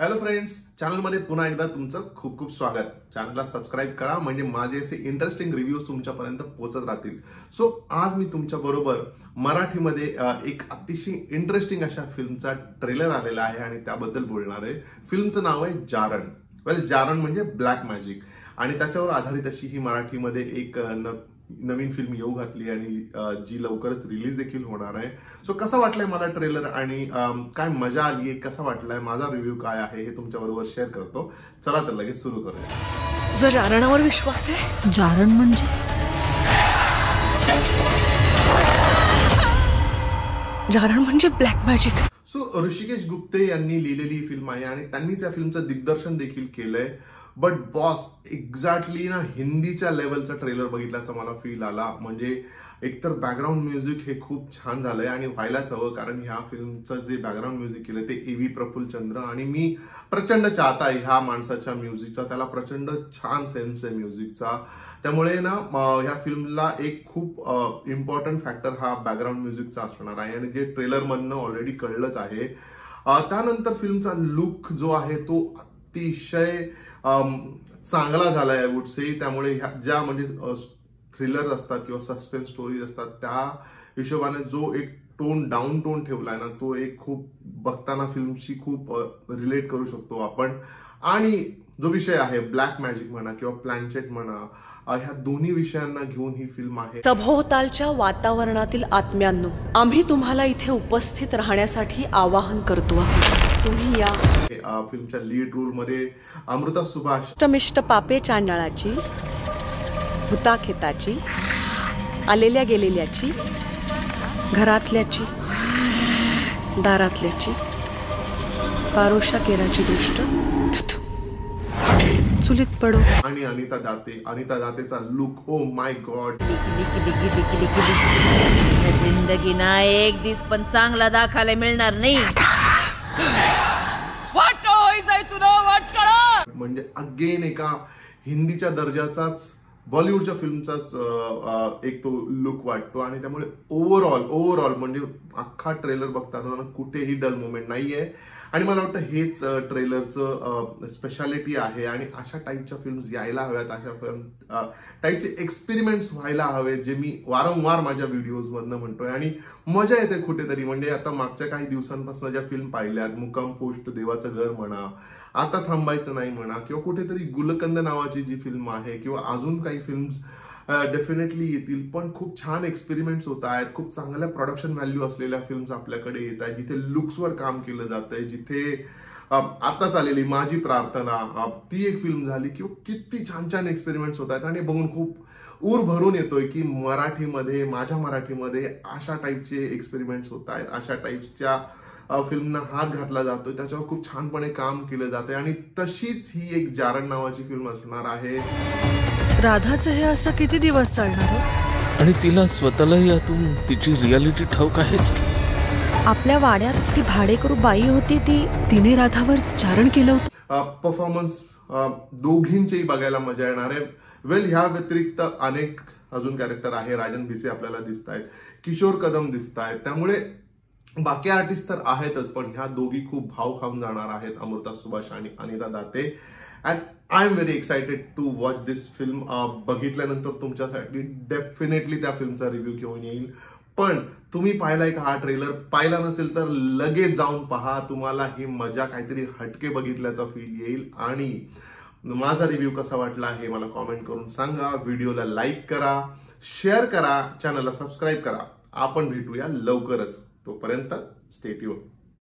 Hello friends, चॅनलमध्ये पुन्हा एकदा तुमचं खूप खूप स्वागत. चॅनलला सबस्क्राईब करा म्हणजे माझे असे इंटरेस्टिंग रिव्ह्यूज तुमच्यापर्यंत पोहोचत राहतील. सो आज मी तुमच्या बरोबर मराठीमध्ये एक अतिशय इंटरेस्टिंग अशा फिल्मचा ट्रेलर आलेला आहे आणि त्याबद्दल बोलणार आहे. फिल्मचं नाव आहे जारण. जारण म्हणजे ब्लॅक मॅजिक आणि त्याच्यावर आधारित अशी ही मराठीमध्ये एक नवीन फिल्म येऊ घातली आणि जी लवकरच रिलीज देखील होणार आहे. सो कसा वाटलाय मला ट्रेलर आणि काय मजा आली आहे, कसा वाटलाय, माझा रिव्ह्यू काय आहे हे तुमच्या बरोबर शेअर करतो. चला तर लगेच सुरू करूया. तुझा जारणावर विश्वास आहे? जारण म्हणजे जारण म्हणजे black magic. So Rishikesh Gupte यांनी लिहिलेली फिल्म आहे आणि त्यांनीच या फिल्मचं दिग्दर्शन देखील केलंय. बट बॉस, एक्झॅक्टली ना हिंदीच्या लेवलचा ट्रेलर बघितल्याचा मला फील आला. म्हणजे एकतर बॅकग्राऊंड म्युझिक हे खूप छान झालंय आणि व्हायलाच हवं, कारण ह्या फिल्मचं जे बॅकग्राऊंड म्युझिक केलं ते ए व्ही प्रफुल्लचंद्र आणि मी प्रचंड चाहता आहे ह्या माणसाच्या म्युझिकचा. त्याला प्रचंड छान सेन्स आहे म्युझिकचा. त्यामुळे ना ह्या फिल्मला एक खूप इम्पॉर्टंट फॅक्टर हा बॅकग्राऊंड म्युझिकचा असणार आहे आणि जे ट्रेलर मधनं ऑलरेडी कळलंच आहे. त्यानंतर फिल्मचा लुक जो आहे तो अतिशय चांगला झालाय आय वुड से. त्यामुळे ज्या म्हणजे थ्रिलर असतात किंवा सस्पेन्स स्टोरीज असतात त्या हिशोबाने जो एक डाऊन टोन ठेवलाय ना, तो एक खूप बघताना फिल्मशी खूप रिलेट करू शकतो आपण. आणि जो विषय आहे ब्लॅक मॅजिक म्हणा किंवा प्लॅनचेट म्हणा, ह्या दोन्ही विषयांना घेऊन ही फिल्म आहे. सभोवतालच्या वातावरणातील आत्म्यांनो, आम्ही तुम्हाला इथे उपस्थित राहण्यासाठी आवाहन करतो. तुम्ही या. फिल्मच्या लीड रोल मध्ये अमृता सुभाष, अष्टमिष्ट पापे चांडाळाची, भूताखेताची, आलेल्या गेलेल्याची, घरातल्याची, दारातल्याची, पारोशा केराची दुष्ट, चुलीत पडो. आणि अनिता दातेचा लुक, ओ माय गॉड. जिंदगी ना एक दिवस पण चांगला दाखवायला मिळणार नाही. म्हणजे अगेन एका हिंदीच्या दर्जाचाच बॉलिवूडच्या फिल्मचाच एक तो लुक वाटतो आणि त्यामुळे ओव्हरऑल म्हणजे अख्खा ट्रेलर बघताना कुठेही डल मोमेंट नाहीये. आणि मला वाटतं हेच ट्रेलरचं स्पेशालिटी आहे आणि अशा टाईपच्या फिल्म्स यायला हव्यात, अशा टाईपचे एक्सपेरिमेंट्स व्हायला हवे, जे मी वारंवार माझ्या व्हिडिओज मधनं म्हणतोय आणि मजा येते कुठेतरी. म्हणजे आता मागच्या काही दिवसांपासून ज्या फिल्म पाहिल्यात, मुक्काम पोस्ट, देवाचं घर म्हणा, आता थांबायचं नाही म्हणा, किंवा कुठेतरी गुलकंद नावाची जी फिल्म आहे किंवा अजून काही फिल्म्स डेफिनेटली येतील. पण खूप छान एक्सपेरिमेंट्स होत आहेत, खूप चांगल्या प्रोडक्शन व्हॅल्यू असलेल्या फिल्म्स आपल्याकडे येत आहेत, जिथे लुक्सवर काम केलं जात आहे. जिथे आताच आलेली माझी प्रार्थना, ती एक फिल्म झाली, किंवा किती छान छान एक्सपेरिमेंट्स होत आहेत आणि बघून खूप ऊर भरून येतोय की माझ्या मराठीमध्ये अशा टाईपचे एक्सपेरिमेंट्स होत आहेत, अशा टाईप्सच्या फिल्मना हात घातला जातोय, त्याच्यावर खूप छानपणे काम केलं जातंय. आणि तशीच ही एक जारण नावाची फिल्म असणार आहे. राधाचं हे असं किती दिवस चालणार आणि तिला स्वतःलाही यातून तिची रियालिटी ठाऊक आहेच. आपल्या वाड्यात ती भाडेकरू बाई होती, तिने राधावर चारण केलं होतं. परफॉर्मन्स दोघींचेही बघायला मजा येणार आहे. ह्या व्यतिरिक्त अनेक अजून कॅरेक्टर आहे. राजन भिसे आपल्याला दिसत आहेत, किशोर कदम दिसत आहेत, त्यामुळे बाकी आर्टिस्ट तर आहेतच, पण ह्या दोघी खूप भाव खाऊन जाणार आहेत, अमृता सुभाष आणि Anita Date. And I am very excited to watch this film. बघितल्यानंतर तुमच्यासाठी डेफिनेटली त्या फिल्मचा रिव्ह्यू घेऊन येईल. पण तुम्ही पाहिलाय का हा ट्रेलर? पाहिला नसेल तर लगेच जाऊन पहा. तुम्हाला ही मजा, काहीतरी हटके बघितल्याचा फील येईल. आणि माझा रिव्ह्यू कसा वाटला हे मला कॉमेंट करून सांगा. व्हिडिओला लाईक करा, शेअर करा, चॅनलला सबस्क्राईब करा. आपण भेटूया लवकरच. तोपर्यंत स्टे ट्यून्ड.